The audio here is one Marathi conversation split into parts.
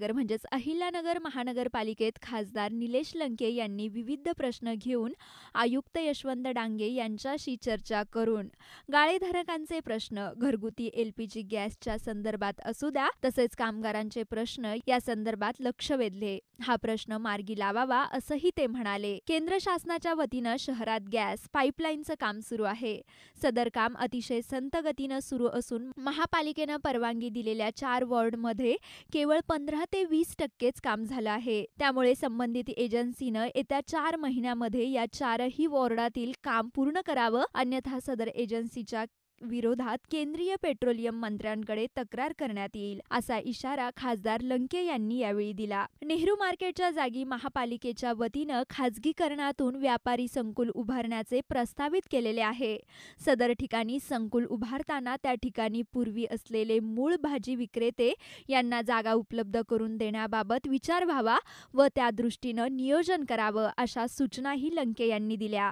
अहिल्यानगर म्हणजेच अहिल्यानगर महानगरपालिकेत खासदार निलेश लंके यांनी विविध प्रश्न घेऊन आयुक्त यशवंत डांगे यांच्याशी चर्चा करून गाळेधारकांचे प्रश्न, घरगुती LPG गॅसच्या संदर्भात असू द्या, तसेच कामगारांचे प्रश्न या संदर्भात लक्ष वेधले। हा प्रश्न मार्गी लावावा असंही ते म्हणाले। केंद्र शासनाच्या वतीनं शहरात गॅस पाईपलाईनचं काम सुरू आहे। सदर काम अतिशय संत गतीनं सुरू असून महापालिकेनं परवानगी दिलेल्या 4 वॉर्डमध्ये केवळ 15 ते 20% काम झालं आहे। त्यामुळे संबंधित एजन्सीनं येत्या 4 महिन्यामध्ये या 4ही वॉर्डातील काम पूर्ण करावं, अन्यथा सदर एजन्सीच्या विरोधात केंद्रीय पेट्रोलियम मंत्र्यांकडे तक्रार करण्यात येईल, असा इशारा खासदार लंके यांनी यावेळी दिला। नेहरू मार्केटच्या जागी महापालिकेच्या वतीनं खाजगीकरणातून व्यापारी संकुल उभारण्याचे प्रस्तावित केलेले आहे। सदर ठिकाणी संकुल उभारताना त्या ठिकाणी पूर्वी असलेले मूळ भाजी विक्रेते यांना जागा उपलब्ध करून देण्याबाबत विचार व्हावा व त्या दृष्टीनं नियोजन करावं, अशा सूचनाही लंके यांनी दिल्या।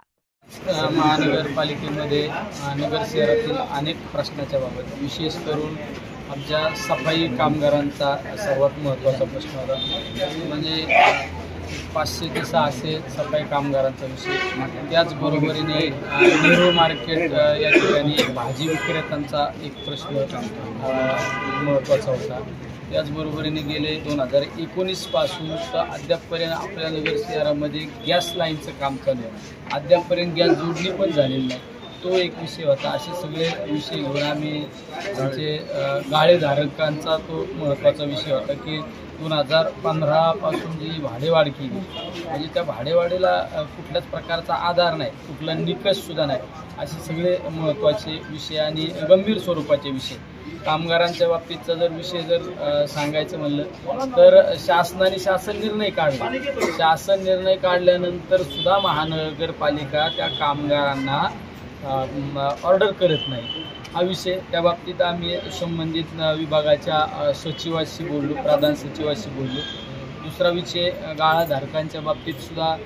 महानगरपालिकेमध्ये नगर शहरातील अनेक प्रश्नाच्या बाबत विशेष करून आमच्या सफाई कामगारांचा सर्वात महत्त्वाचा प्रश्न होता। म्हणजे 500 ते 600 सफाई कामगारांचा विषय। त्याचबरोबरीने नेहरू मार्केट या ठिकाणी भाजी विक्रेत्यांचा एक प्रश्न महत्त्वाचा होता। त्याचबरोबरीने गेले 2019 पासून तर अद्यापपर्यंत आपल्या नगर शहरामध्ये गॅस लाईनचं काम चालू आहे। अद्यापपर्यंत गॅस जोडणी पण झालेली नाही, तो एक विषय होता। असे सगळे विषय घेऊन आम्ही आमचे गाळेधारकांचा तो महत्त्वाचा विषय होता की 2015 पासून जी भाडेवाढ केली, म्हणजे त्या भाडेवाढीला कुठल्याच प्रकारचा आधार नाही, कुठला निकषसुद्धा नाही, असे सगळे महत्त्वाचे विषय आणि गंभीर स्वरूपाचे विषय। कामगारांच्या बाबतीतचा जर विषय जर सांगायचं म्हणलं तर शासनाने शासन निर्णय काढला। शासन निर्णय काढल्यानंतर सुद्धा महानगरपालिका त्या कामगारांना ऑर्डर करत नाही, हा विषय। त्या बाबतीत आम्ही संबंधित विभागाच्या सचिवाशी बोललो, प्रधान सचिवाशी बोललो। दुसरा विषय गाळाधारकांच्या बाबतीत सुद्धा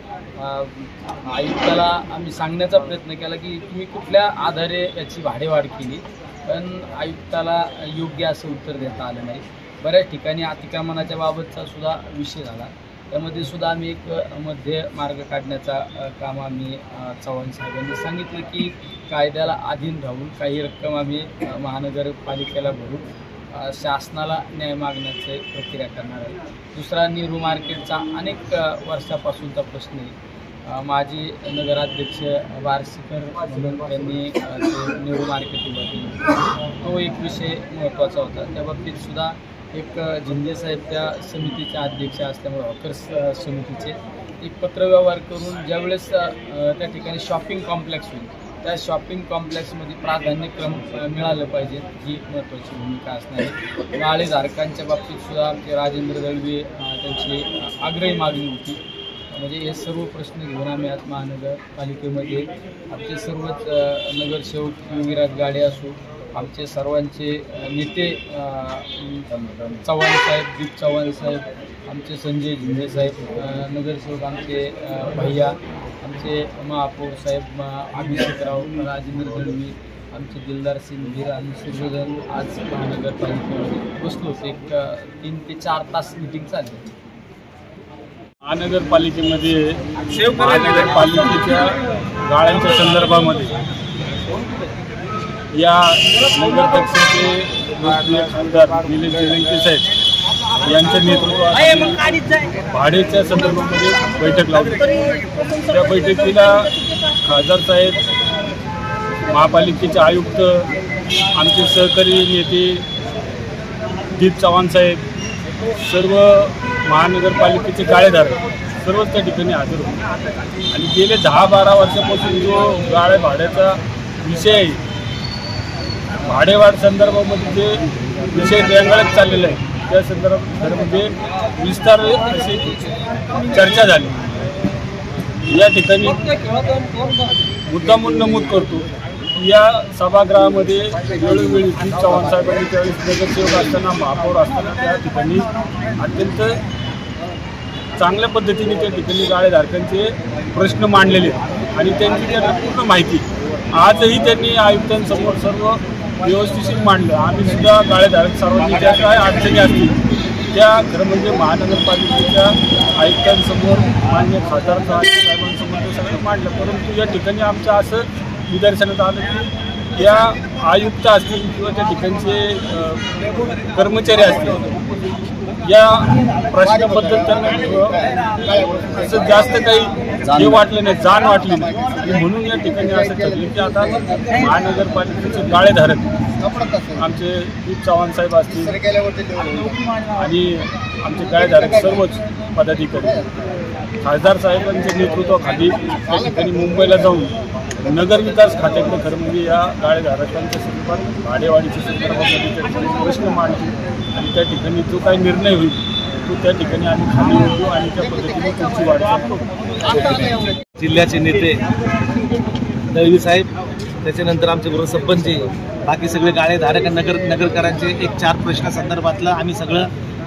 आयुक्ताला आम्ही सांगण्याचा प्रयत्न केला की तुम्ही कुठल्या आधारे याची भाडेवाढ केली, पण आयुक्ताला योग्य असं उत्तर देता आलं नाही। बऱ्याच ठिकाणी अतिक्रमणाच्या बाबतचा सुद्धा विषय झाला, त्यामध्ये सुद्धा आम्ही एक मध्य मार्ग काढण्याचा काम आम्ही चव्हाण साहेबांनी सांगितलं की कायद्याला अधीन राहून काही रक्कम आम्ही महानगरपालिकेला भरून शासनाला न्याय मागण्याची प्रक्रिया करणार आहे। दुसरा नेहरू मार्केटचा अनेक वर्षापासूनचा प्रश्न आहे। माजी नगराध्यक्ष वारसीकर म्हणून त्यांनी नेहरू मार्केट उभं केलं, तो एक विषय महत्त्वाचा होता। त्या बाबतीत सुद्धा एक झिंदे साहेब त्या समितीचे अध्यक्ष असल्यामुळे हॉकर्स समितीचे एक पत्रव्यवहार करून ज्यावेळेस त्या ठिकाणी शॉपिंग कॉम्प्लेक्स होईल, त्या शॉपिंग कॉम्प्लेक्समध्ये प्राधान्यक्रम मिळालं पाहिजे, ही महत्त्वाची भूमिका असणार आहे। गाळेधारकांच्या बाबतीत सुद्धा आमचे राजेंद्र दळवी त्यांची आग्रही मागणी होती। म्हणजे हे सर्व प्रश्न घेऊन आम्ही आज महानगरपालिकेमध्ये आमचे सर्वच नगरसेवक योगीराज गाडे असो, आमचे सर्वांचे नेते चव्हाण साहेब, दीप चव्हाण साहेब, आमचे संजय झिंदे साहेब, नगरसेवक आमचे भैया, आमचे महापौर साहेब अभिषेकराव, राजेंद्र दळवी, आमचे दिलदार सिंग धीर आणि सर्वजण आज महानगरपालिकेमध्ये बसलो होतो। एक 3 ते 4 तास मीटिंग चालली। महानगरपालिकेमध्ये महानगरपालिकेच्या गाळ्यांच्या संदर्भामध्ये या नगराध्यक्षाचे खासदार निलेश लंके साहेब यांच्या नेतृत्वात भाडेच्या संदर्भामध्ये बैठक लावली। त्या बैठकीला खासदार साहेब, महापालिकेचे आयुक्त, आमचे सहकारी नेते दीप चव्हाण साहेब, सर्व महानगरपालिकेचे गाळेधारक सर्वच त्या ठिकाणी हजर होते। आणि गेले 10-12 वर्षापासून जो गाळे भाड्याचा विषय आहे, भाडेवाढ संदर्भामध्ये जे विषय रेंगाळत चाललेला आहे, त्या संदर्भामध्ये विस्तार अशी चर्चा झाली। या ठिकाणी मुद्दामून नमूद करतो की या सभागृहामध्ये वेळोवेळी चव्हाण साहेबांनी त्यावेळेस नगरसेवक असताना, महापौर असताना त्या ठिकाणी अत्यंत चांगल्या पद्धतीने त्या ठिकाणी गाळेधारकांचे प्रश्न मांडलेले आणि त्यांची त्यांना पूर्ण माहिती आजही त्यांनी आयुक्तांसमोर सर्व व्यवस्थित मांडलं। आम्ही सुद्धा गाळेधारक सर्वांनी ज्या काय अडचणी असतील त्या खरं म्हणजे महानगरपालिकेच्या आयुक्तांसमोर मान्य खासदार साहेबांसमोर ते सगळं मांडलं, परंतु या ठिकाणी आमचं असं निदर्शनात आलं की या आयुक्त असतील किंवा त्या ठिकाणचे कर्मचारी असतील या प्रश्नाबद्दल त्यांना असं जास्त काही हे वाटलं नाही, जाण वाटली नाही, आणि म्हणून या ठिकाणी असं ठरलं की आता महानगरपालिकेचे गाळेधारक आमचे दीप चव्हाण साहेब असतील आणि आमचे गाळेधारक सर्वच पदाधिकारी खासदार साहेबांच्या नेतृत्वाखाली त्या ठिकाणी मुंबईला जाऊन नगरविकास खात्याकडे खरं म्हणजे या गाळेधारकांच्या संदर्भात भाडेवाढीच्या संदर्भात प्रश्न मांडतील आणि त्या ठिकाणी जो काही निर्णय होईल तो त्या ठिकाणी आम्ही खाली येतो आणि त्या पद्धतीने तुमची वाढ करतो. जिल्ह्याचे नेते दळवी साहेब, त्याच्यानंतर आमचे बरोबर सरपंच, बाकी सगळे गाळेधारक नगरकरांचे एक 4 प्रश्नासंदर्भातलं आम्ही सगळं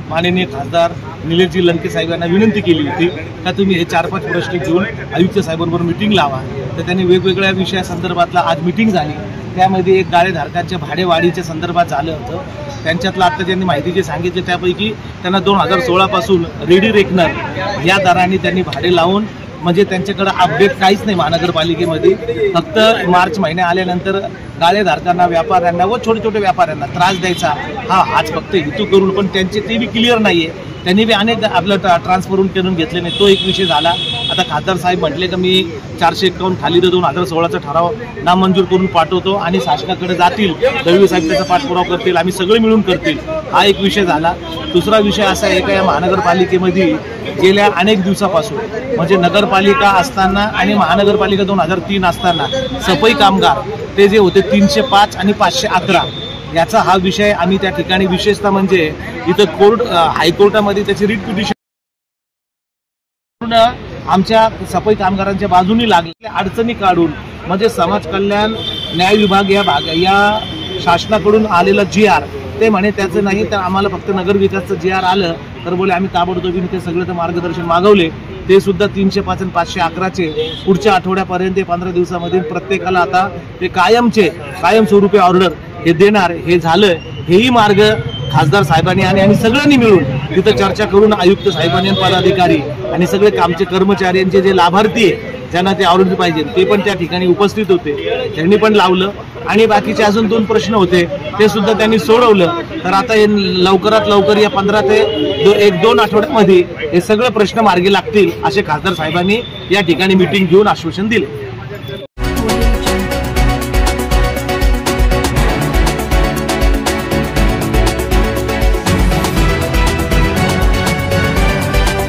माननीय खासदार निलेशजी लंके साहेब यांना विनंती केली होती का तुम्ही हे 4-5 प्रश्न घेऊन आयुक्त साहेबांबरोबर मिटिंग लावा. तर त्यांनी वेगवेगळ्या विषयासंदर्भातला आज मिटिंग झाली. त्यामध्ये एक गाळेधारकांच्या भाडेवाढीच्या संदर्भात झालं होतं. त्यांच्यातलं आता ज्यांनी माहिती जे सांगितले त्यापैकी त्यांना 2016 पासून रेडी रेकनर या दराने त्यांनी भाडे लावून म्हणजे त्यांच्याकडे अपडेट काहीच नाही महानगरपालिकेमध्ये. फक्त मार्च महिने आल्यानंतर गाळेधारकांना, व्यापाऱ्यांना व छोटे छोटे व्यापाऱ्यांना त्रास द्यायचा हाच फक्त हेतू करून, पण त्यांचे ते बी क्लिअर नाहीये. त्यांनी बी अनेक आपलं ट्रान्सफरून करून घेतले नाही, तो एक विषय झाला. आता खासदार साहेब म्हटले की मी 451 खाली 2016चा ठराव नामंजूर करून पाठवतो आणि शासनाकडे जातील, दळवी साहेब त्याचा पाठपुरावा करतील, आम्ही सगळे मिळून करतील, हा एक विषय झाला. दुसरा विषय असा आहे का या महानगरपालिकेमध्ये गेल्या अनेक दिवसापासून म्हणजे नगरपालिका असताना आणि महानगरपालिका 2003 असताना सफाई कामगार ते जे होते 305 आणि 511 याचा हा विषय आम्ही त्या ठिकाणी विशेषतः म्हणजे इथं हायकोर्टामध्ये त्याची रिट पिटिशन आमच्या सफाई कामगारांच्या बाजूनी लागलेल्या अडचणी काढून म्हणजे समाज कल्याण न्याय विभाग या शासनाकडून आलेला GR ते म्हणे त्याचं नाही तर आम्हाला फक्त नगरविकासचं GR आलं तर बोले आम्ही ताबडतोबीने ते सगळं मार्गदर्शन मागवले. ते सुद्धा 305 आणि 511चे पुढच्या आठवड्यापर्यंत 15 दिवसामध्ये प्रत्येकाला आता ते कायमस्वरूपी ऑर्डर हे देणार. हे झालं, हेही मार्ग खासदार साहेबांनी आणि आम्ही सगळ्यांनी मिळून तिथं चर्चा करून आयुक्त साहेबांनी, पदाधिकारी आणि सगळे कामचे कर्मचाऱ्यांचे जे लाभार्थी आहे ज्यांना ते ऑर्डर पाहिजे ते पण त्या ठिकाणी उपस्थित होते, त्यांनी पण लावलं. आणि बाकीचे अजून 2 प्रश्न होते ते सुद्धा त्यांनी सोडवलं. तर आता हे लवकरात लवकर या 15 ते 1-2 आठवड्यामध्ये हे सगळे प्रश्न मार्गी लागतील असे खासदार साहेबांनी या ठिकाणी मिटिंग घेऊन आश्वासन दिले.